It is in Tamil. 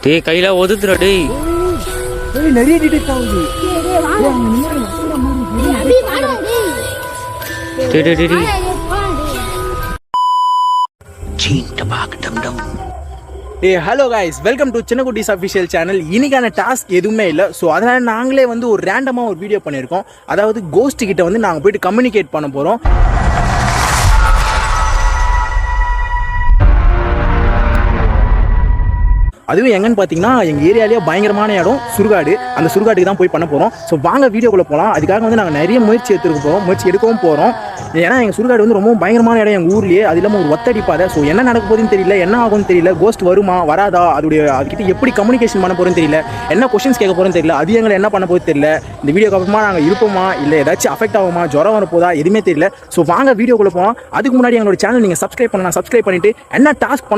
டேய் கையில ஒதுத்துறா டேய். டேய் நிறைய டிடெக்ட் ஆகுது. டேய் டேய் டேய். Hello guys, welcome to Chinnakutties official channel. இன்னைக்கான டாஸ்க் எதுவுமே இல்லை. ஸோ அதனால் நாங்களே வந்து ஒரு ரேண்டமாக ஒரு வீடியோ பண்ணியிருக்கோம். அதாவது கோஸ்ட் கிட்ட வந்து நாங்கள் போயிட்டு கம்யூனிகேட் பண்ண போகிறோம். அதுவும் எங்கன்னு பார்த்தீங்கன்னா எங்கள் ஏரியாலேயே பயங்கரமான இடம் சுடுகாடு. அந்த சுடுகாட்டுக்கு தான் போய் பண்ண போகிறோம். ஸோ வாங்க வீடியோக்குள்ளே போகலாம். அதுக்காக வந்து நாங்கள் நிறைய முயற்சி எடுக்கவும் போகிறோம். ஏன்னா எங்கள் சுடுகாடு வந்து ரொம்ப பயங்கரமான இடம் எங்கள் ஊர்லேயே. அது இல்லாமல் ஒரு ஒத்தடி பாதை. ஸோ என்ன நடக்க போகுதுன்னு தெரியல, என்ன ஆகும்னு தெரியல, கோஸ்ட் வருமா வராதா, அதுக்கிட்ட எப்படி கம்யூனிகேஷன் பண்ண போகிறோன்னு தெரியல, என்ன கொஸ்டின்ஸ் கேட்க போகிறோன்னு தெரியல, அது எங்களை என்ன பண்ண போகுது தெரியல. இந்த வீடியோக்கு அப்புறமா நாங்கள் இருப்போமா இல்லை ஏதாச்சும் அஃபெக்ட் ஆகுமா, ஜுரம் வரப்போதா, எதுவுமே தெரியல. ஸோ வாங்க வீடியோக்குள்ளே போகலாம். அதுக்கு முன்னாடி எங்களோட சேனல் நீங்கள் சப்ஸ்கிரைப் பண்ணிட்டு என்ன டாஸ்க்